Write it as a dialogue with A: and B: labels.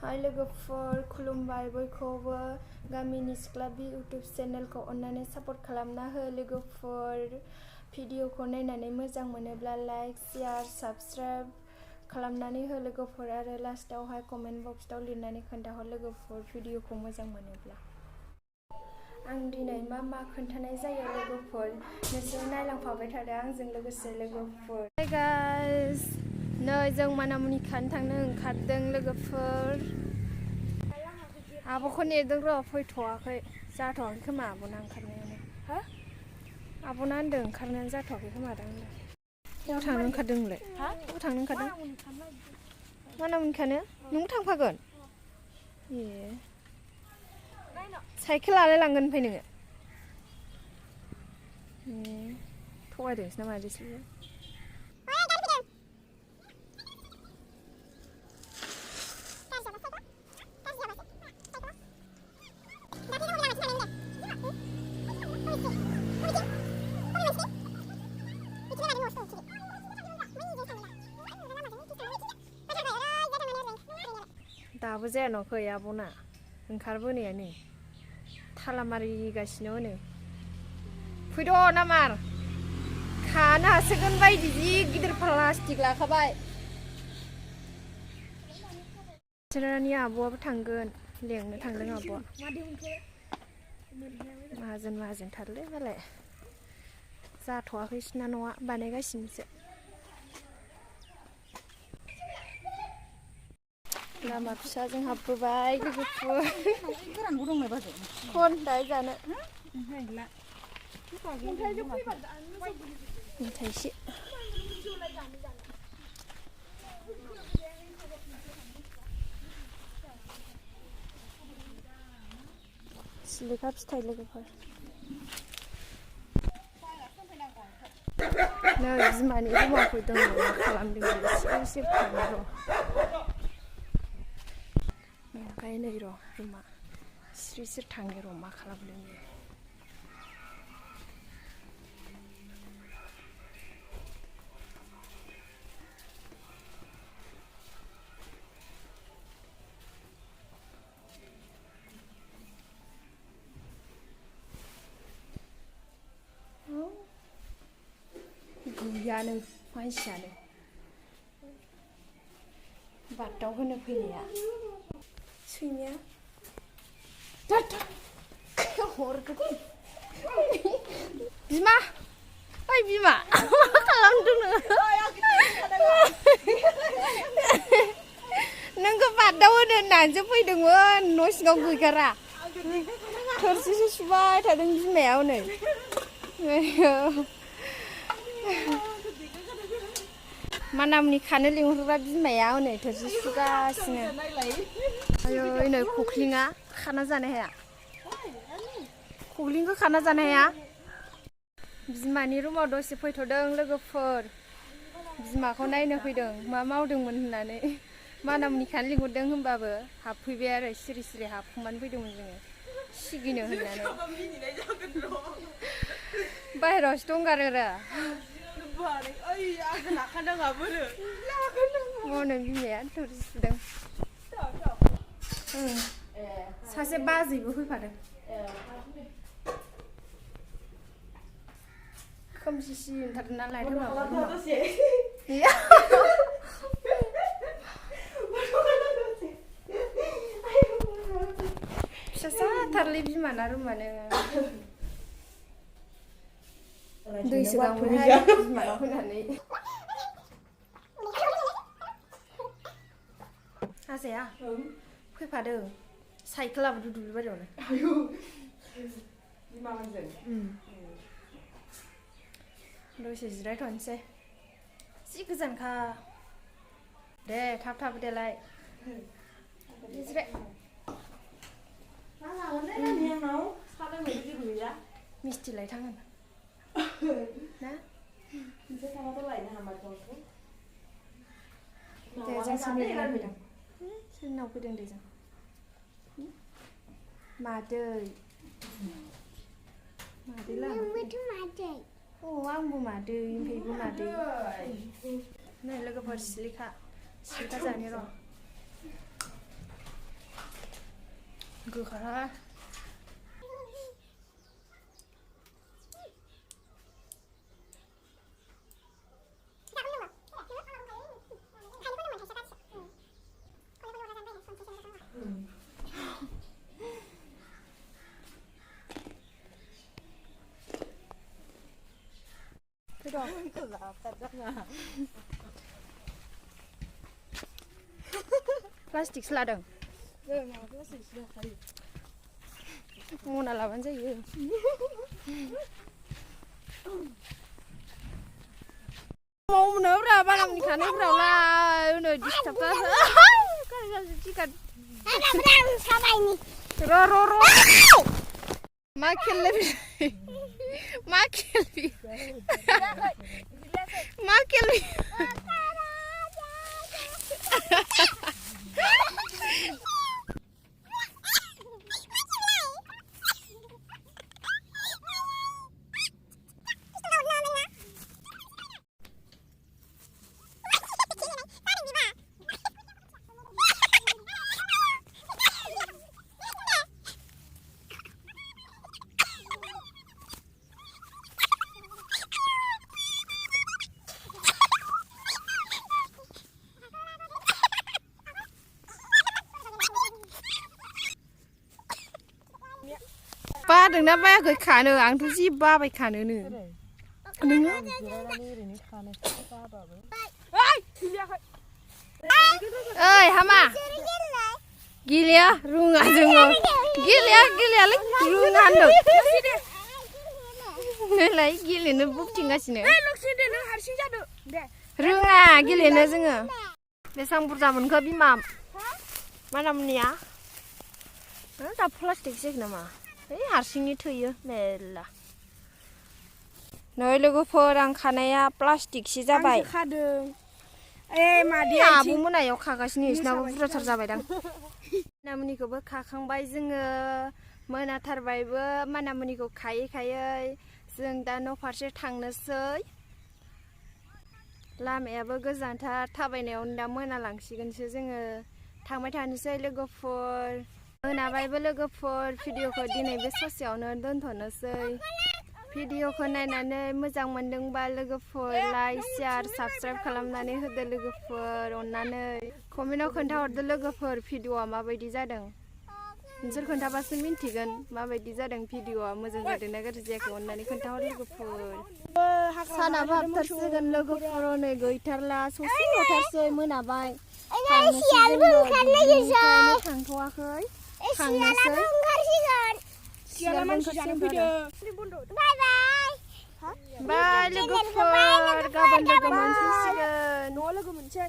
A: हाय लोगोफोर खुलुमबाय बयखौबो गामिनि सिख्ला बि इउटुब चेनेलखौ अन्नानै सापर्ट खालामना हो लोगोफोर भिडिअखौ नायनानै मोजां मोनोब्ला लाइक शेयार साबस्क्राइब खालामनानै हो लोगोफोर आरो लास्टावहाय कमेन्ट बक्सआव लिरनानै खोन्थाहर लोगोफोर भिडिअखौ मोजां मोनोब्ला आं दिनै मा खोन्थानाय जायो लोगोफोर नोंसोर नायलांफाबाय थादो आंजों लोगोसे लोगोफोर हाय गाइस नै जों मानामुनि खानो थांनो ओंखारदों लोगोफोर आब'खौ नेदों र' फैथ'वाखै जाथ'वाखै खोमा आब'ना ओंखारनायानो हा आब'ना होनदों ओंखारनायानो जाथ'वाखै खोमा दां बबाव थांनो ओंखारदों नोंलाय हा बबाव थांनो ओंखारदों मानामुनि खानो नोंबो थांफागोन ए साइकेल लालाय लांगोन ओमफ्राय नोङो थगायदोंसो ना मादोंसो दाबो जाया न'खै आब'ना ओंखारबोनायानो थाला मारिगासिनो हनै फैद' नामार खानो हासोगोन बायदि जि गिदिर प्लास्टिक लाखाबाय बिसोरनि आब'आबो थांगोन लेंनो थांदों आब'आ माहाजोनथारलै मालाय जाथ'वाखैसोना न'आ बानायगासिनोसो लामा फिसाजों हाबबोबाय लोगोफोर खन दाय जानो थाइसे सिलिखा फिथाइ लोगोफोर नै बिमानि रुमाव फैदों मा खालामदों सिरि थाङो र' ओमफ्राय नै र' रुमा सिरि थाङो र' मा खालामदों गैयानो मानसियानो बाथाव होनो फैनाया सैमाया बिमा ओइ बिमा मा खालामदों नोंखौ बाथाव होनो होननानैसो फैदोंमोन न' सिङाव गैगारा थोरसिसो सुबाय थादों बिमाया हनै मानामुनि खानो लिंहरग्रा बिमाया हनै थोरसि सुगासिनो आयौ नै खख्लिङा खाना जानो हाया खख्लिंखौ खाना जानो हाया बिमानि रुमाव दसे फैथ'दों लोगोफोर बिमाखौ नायनो फैदों मा मावदोंमोन होननानै मानामुनि खानो लिंहरदों होनबाबो हाबफैबाय आरो सिरि हाबखुमानो फैदोंमोन जोङो सिगिनो होननानै बाहेरायावसो दंगारो मनो बिमाया थोरसि सुदों सासे बाजैबो फैफादों खोमसि सिरिथार नालाय फिसाथारलै बिमाना रुमानो दैसो गांबायहाय बिमानाव फैनानै हाजाया फैफादों साइकेलाबो दुब्लि बारियावनो दसे जिरायथ'नोसै जि गोजानखा दे थाब देलाय जिराय मिस्थि लायथाङो ना दे जों सोरनिनाव फैदों सोरनाव फैदों दे जों मादै लाना आंबो मादै ओमफ्रायबो मादै नै लोगोफोर सिलिखा जानो र' गोखा प्लास्टिक लादों मना लाबानो जायो मावनोब्रा बालामनि खानायफ्रावलाय नै डिस्टार्ब र' मा खेललै मा खेलबि मा खेलबि बादोंना बायाखै खानो आंथ' जि बाबाय खानोनो नोङो ओइ हामा गेलेया रोङा जोङो गेलेयालै रोङा होनदों नोंलाय गेलेनो बुकथिंगासिनो रोङा गेलेनो जोङो बेसेबां बुरजा मोनखो बिमा मानामुनिया दा प्लास्टिकसो नामा ओइ हारसिंनि थैयो मेरला नै लोगोफोर आं खानाया प्लास्टिकसो जाबाय खादों आबो मोनायाव खागासिनो बिसनाबो बुरजाथार जाबायदां मानामुनिखौबो खाखांबाय जोङो मोनाथारबायबो मानामुनिखौ खायै खायै जों दा न' फारसे थांनोसै लामायाबो गोजानथार थाबायनायावनो दा मोनालांसिगोनसो जोङो थांबाय थानोसै लोगोफोर मोनाबायबो लोगोफोर भिडिअखौ दिनै बे ससेयावनो दोनथ'नोसै भिडिअखौ नायनानै मोजां मोनदोंबा लोगोफोर लाइक शेयार साबस्क्राइब खालामनानै होदो लोगोफोर अननानै कमेन्टआव खोन्थाहरदो लोगोफोर भिडिअआ माबायदि जादों नोंसोर खोन्थाबासो मिन्थिगोन माबायदि जादों भिडिअआ मोजां जादोंना गाज्रि जायाखै अननानै खोन्थाहर लोगोफोर सानाबो हाबथारसिगोन लोगोफोर नै गैथारला ससेल'थारसै मोनाबाय थांथ'वाखै थांनोसै बाय लोगोफोर गाबोन लोगो मोनसिगोन न'आव लोगो मोनसै